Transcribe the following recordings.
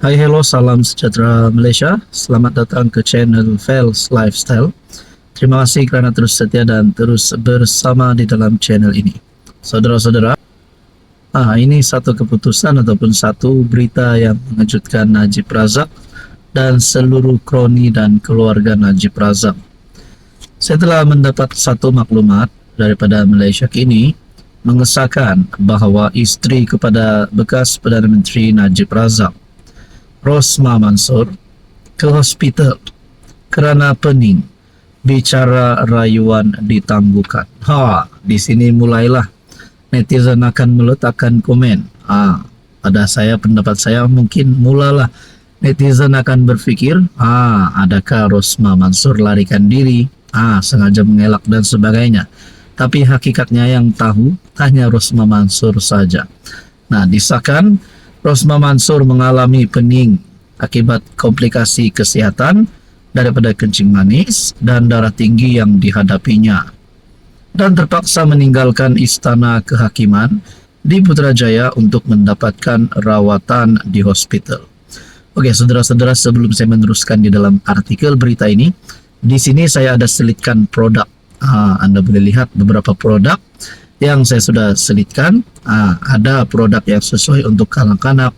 Hai, hello, salam sejahtera Malaysia. Selamat datang ke channel Fels Lifestyle. Terima kasih kerana terus setia dan terus bersama di dalam channel ini. Saudara-saudara, ini satu keputusan ataupun satu berita yang mengejutkan Najib Razak dan seluruh kroni dan keluarga Najib Razak. Saya telah mendapat satu maklumat daripada Malaysia Kini mengesahkan bahawa isteri kepada bekas Perdana Menteri Najib Razak, Rosmah Mansor, ke hospital kerana pening. Bicara rayuan ditangguhkan. Di sini mulailah netizen akan meletakkan komen. Pada saya, pendapat saya, mungkin mulalah netizen akan berfikir, adakah Rosmah Mansor larikan diri, sengaja mengelak dan sebagainya. Tapi hakikatnya yang tahu hanya Rosmah Mansor saja. Disahkan Rosmah Mansor mengalami pening akibat komplikasi kesihatan daripada kencing manis dan darah tinggi yang dihadapinya, dan terpaksa meninggalkan istana kehakiman di Putrajaya untuk mendapatkan rawatan di hospital. Oke, saudara-saudara, sebelum saya meneruskan di dalam artikel berita ini, di sini saya ada selitkan produk. Anda boleh lihat beberapa produk yang saya sudah selitkan. Ada produk yang sesuai untuk kanak-kanak,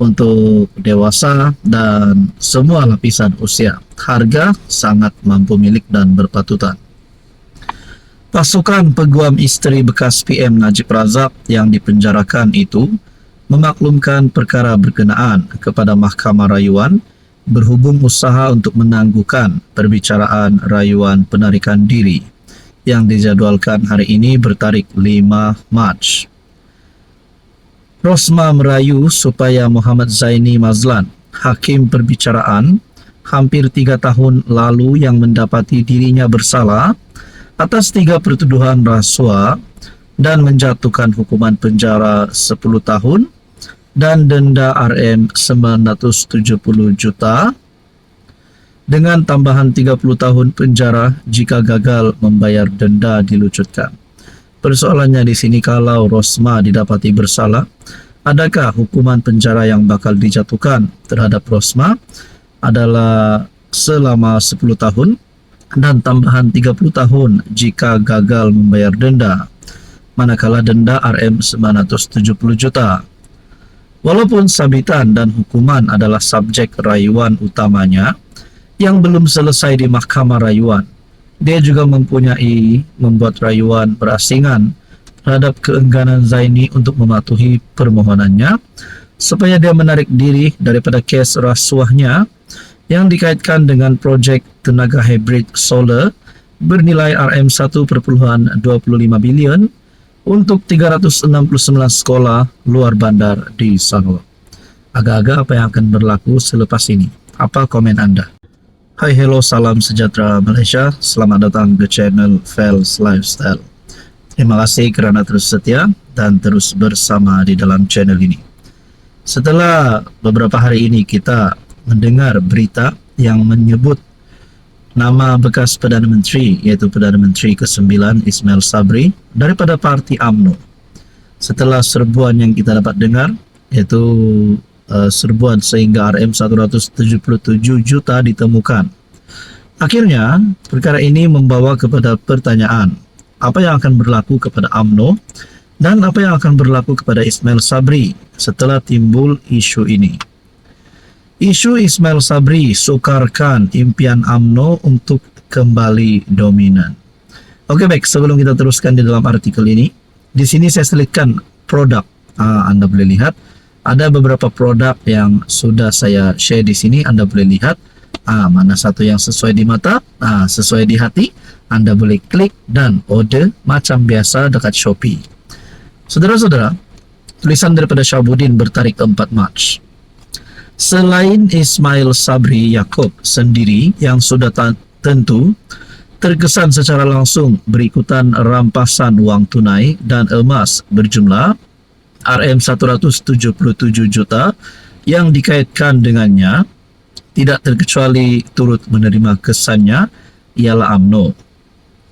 untuk dewasa, dan semua lapisan usia. Harga sangat mampu milik dan berpatutan. Pasukan peguam isteri bekas PM Najib Razak yang dipenjarakan itu memaklumkan perkara berkenaan kepada Mahkamah Rayuan berhubung usaha untuk menangguhkan perbicaraan rayuan penarikan diri yang dijadualkan hari ini bertarikh 5 Mac. Rosmah merayu supaya Muhammad Zaini Mazlan, hakim perbicaraan hampir 3 tahun lalu yang mendapati dirinya bersalah atas 3 pertuduhan rasuah dan menjatuhkan hukuman penjara 10 tahun dan denda RM 970 juta dengan tambahan 30 tahun penjara jika gagal membayar denda dilucutkan. Persoalannya di sini, kalau Rosmah didapati bersalah, adakah hukuman penjara yang bakal dijatuhkan terhadap Rosmah adalah selama 10 tahun dan tambahan 30 tahun jika gagal membayar denda, manakala denda RM 970 juta. Walaupun sabitan dan hukuman adalah subjek rayuan utamanya yang belum selesai di Mahkamah Rayuan, dia juga membuat rayuan berasingan terhadap keengganan Zaini untuk mematuhi permohonannya supaya dia menarik diri daripada kes rasuahnya yang dikaitkan dengan projek tenaga hybrid solar bernilai RM 1.25 bilion untuk 369 sekolah luar bandar di Sarawak. Agak-agak apa yang akan berlaku selepas ini? Apa komen anda? Hai, hello, salam sejahtera Malaysia. Selamat datang ke channel Fels Lifestyle. Terima kasih kerana terus setia dan terus bersama di dalam channel ini. Setelah beberapa hari ini kita mendengar berita yang menyebut nama bekas Perdana Menteri, yaitu Perdana Menteri ke-9 Ismail Sabri daripada parti UMNO. Setelah serbuan yang kita dapat dengar, yaitu serbuan sehingga RM 177 juta ditemukan. Akhirnya, perkara ini membawa kepada pertanyaan, apa yang akan berlaku kepada UMNO dan apa yang akan berlaku kepada Ismail Sabri setelah timbul isu ini. Isu Ismail Sabri sukarkan impian UMNO untuk kembali dominan. Oke, baik, sebelum kita teruskan di dalam artikel ini, di sini saya selitkan produk. Anda boleh lihat ada beberapa produk yang sudah saya share di sini. Anda boleh lihat mana satu yang sesuai di mata, sesuai di hati. Anda boleh klik dan order macam biasa dekat Shopee. Saudara-saudara, tulisan daripada Syabuddin bertarikh 4 Mac. Selain Ismail Sabri Yaakob sendiri yang sudah tentu terkesan secara langsung berikutan rampasan wang tunai dan emas berjumlah RM 177 juta yang dikaitkan dengannya, tidak terkecuali turut menerima kesannya ialah UMNO.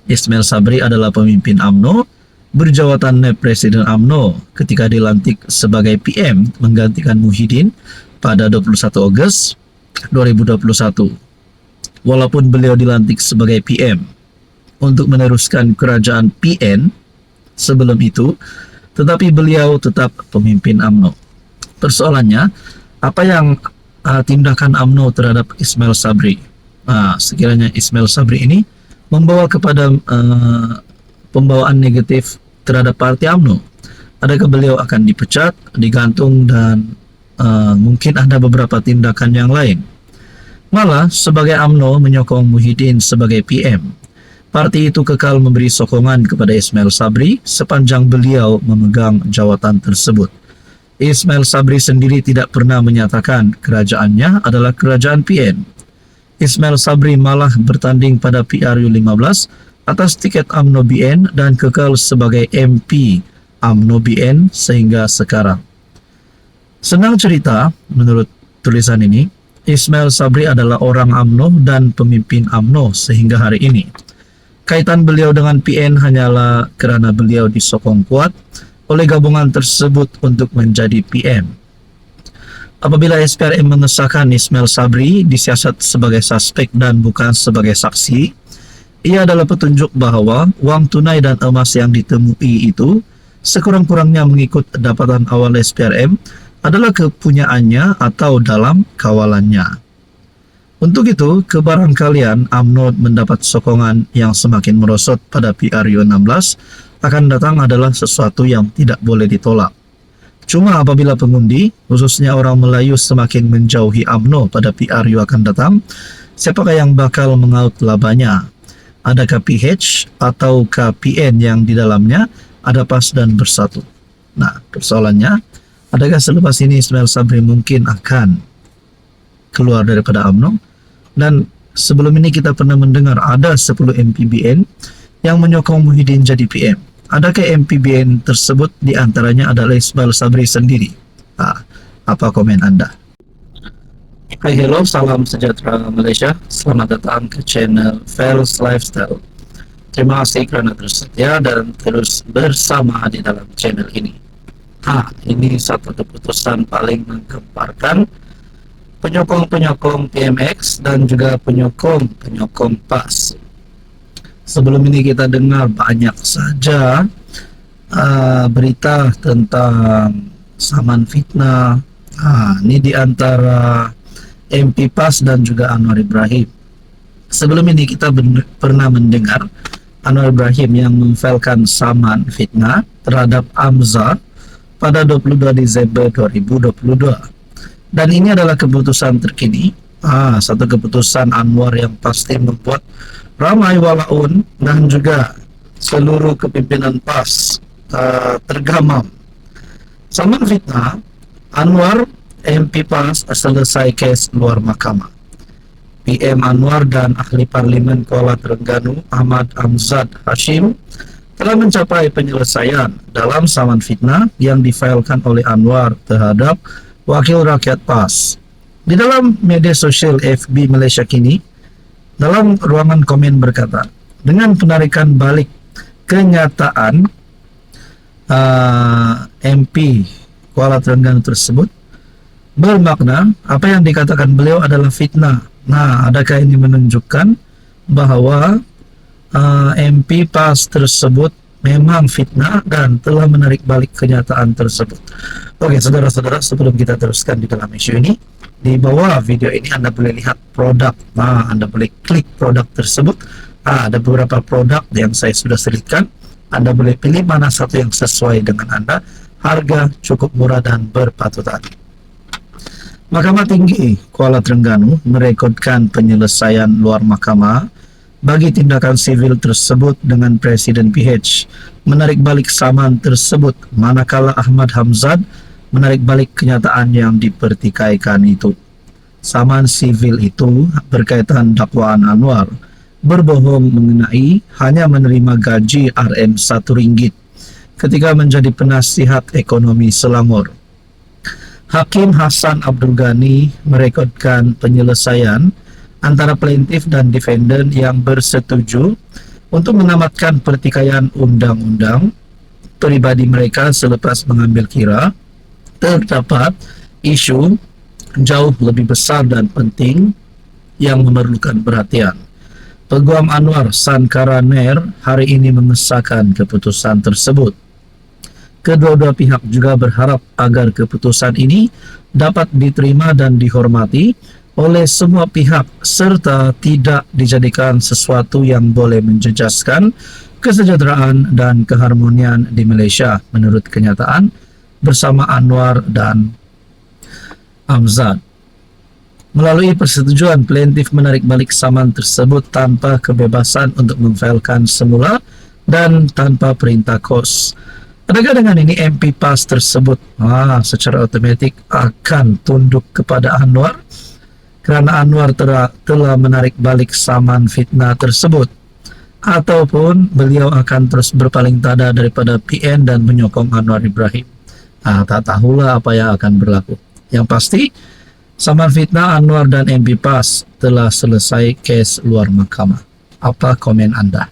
Ismail Sabri adalah pemimpin UMNO berjawatan naib Presiden UMNO ketika dilantik sebagai PM menggantikan Muhyiddin pada 21 Agustus 2021. Walaupun beliau dilantik sebagai PM untuk meneruskan kerajaan PN sebelum itu, tetapi beliau tetap pemimpin UMNO. Persoalannya, apa yang tindakan UMNO terhadap Ismail Sabri? Sekiranya Ismail Sabri ini membawa kepada pembawaan negatif terhadap partai UMNO. Adakah beliau akan dipecat, digantung, dan mungkin ada beberapa tindakan yang lain? Malah, sebagai UMNO menyokong Muhyiddin sebagai PM, parti itu kekal memberi sokongan kepada Ismail Sabri sepanjang beliau memegang jawatan tersebut. Ismail Sabri sendiri tidak pernah menyatakan kerajaannya adalah kerajaan PN. Ismail Sabri malah bertanding pada PRU 15 atas tiket UMNO BN dan kekal sebagai MP UMNO BN sehingga sekarang. Senang cerita, menurut tulisan ini, Ismail Sabri adalah orang UMNO dan pemimpin UMNO sehingga hari ini. Kaitan beliau dengan PN hanyalah kerana beliau disokong kuat oleh gabungan tersebut untuk menjadi PM. Apabila SPRM mengesahkan Ismail Sabri disiasat sebagai suspek dan bukan sebagai saksi, ia adalah petunjuk bahawa wang tunai dan emas yang ditemui itu sekurang-kurangnya mengikut dapatan awal SPRM adalah kepunyaannya atau dalam kawalannya. Untuk itu, kebarangkalian UMNO mendapat sokongan yang semakin merosot pada PRU 16 akan datang adalah sesuatu yang tidak boleh ditolak. Cuma apabila pengundi, khususnya orang Melayu, semakin menjauhi UMNO pada PRU akan datang, siapakah yang bakal mengaut labanya? Adakah PH atau KPN yang di dalamnya ada PAS dan bersatu? Nah, persoalannya, adakah selepas ini Ismail Sabri mungkin akan keluar daripada UMNO? Dan sebelum ini kita pernah mendengar ada 10 MPBN yang menyokong Muhyiddin jadi PM. Adakah MPBN tersebut diantaranya adalah Ismail Sabri sendiri? Apa komen Anda? Hai, hello, salam sejahtera Malaysia. Selamat datang ke channel Fels Lifestyle. Terima kasih kerana terus setia dan terus bersama di dalam channel ini. Ini satu keputusan paling menggemparkan penyokong-penyokong PMX dan juga penyokong-penyokong PAS. Sebelum ini kita dengar banyak saja berita tentang saman fitnah. Ini di antara MP PAS dan juga Anwar Ibrahim. Sebelum ini kita pernah mendengar Anwar Ibrahim yang memfailkan saman fitnah terhadap Amzar pada 22 Desember 2022. Dan ini adalah keputusan terkini. Satu keputusan Anwar yang pasti membuat ramai walaun dan juga seluruh kepimpinan PAS tergamam. Saman fitnah, Anwar MP PAS selesai kes luar mahkamah. PM Anwar dan ahli parlimen Kuala Terengganu Ahmad Amzad Hashim telah mencapai penyelesaian dalam saman fitnah yang difailkan oleh Anwar terhadap Wakil Rakyat PAS. Di dalam media sosial FB Malaysia kini, dalam ruangan komen berkata, dengan penarikan balik kenyataan MP Kuala Terengganu tersebut, bermakna apa yang dikatakan beliau adalah fitnah. Adakah ini menunjukkan bahawa MP PAS tersebut memang fitnah dan telah menarik balik kenyataan tersebut? Oke, saudara-saudara, sebelum kita teruskan di dalam isu ini, di bawah video ini Anda boleh lihat produk. Anda boleh klik produk tersebut. Ada beberapa produk yang saya sudah selitkan. Anda boleh pilih mana satu yang sesuai dengan Anda. Harga cukup murah dan berpatutan. Mahkamah Tinggi Kuala Terengganu merekodkan penyelesaian luar mahkamah bagi tindakan sivil tersebut dengan Presiden PH menarik balik saman tersebut, manakala Ahmad Hamzad menarik balik kenyataan yang dipertikaikan itu. Saman sivil itu berkaitan dakwaan Anwar berbohong mengenai hanya menerima gaji RM1 ketika menjadi penasihat ekonomi Selangor. Hakim Hassan Abdul Ghani merekodkan penyelesaian antara plaintiff dan defendant yang bersetuju untuk menamatkan pertikaian undang-undang pribadi mereka selepas mengambil kira terdapat isu jauh lebih besar dan penting yang memerlukan perhatian. Peguam Anwar Sankaraner hari ini mengesahkan keputusan tersebut. Kedua-dua pihak juga berharap agar keputusan ini dapat diterima dan dihormati oleh semua pihak serta tidak dijadikan sesuatu yang boleh menjejaskan kesejahteraan dan keharmonian di Malaysia menurut kenyataan bersama Anwar dan Amzad. Melalui persetujuan, plaintiff menarik balik saman tersebut tanpa kebebasan untuk memfailkan semula dan tanpa perintah kos. Adakah dengan ini MP PAS tersebut secara otomatik akan tunduk kepada Anwar kerana Anwar telah menarik balik saman fitnah tersebut, ataupun beliau akan terus berpaling tada daripada PN dan menyokong Anwar Ibrahim? Tak tahulah apa yang akan berlaku. Yang pasti, saman fitnah Anwar dan MP PAS telah selesai kes luar mahkamah. Apa komen anda?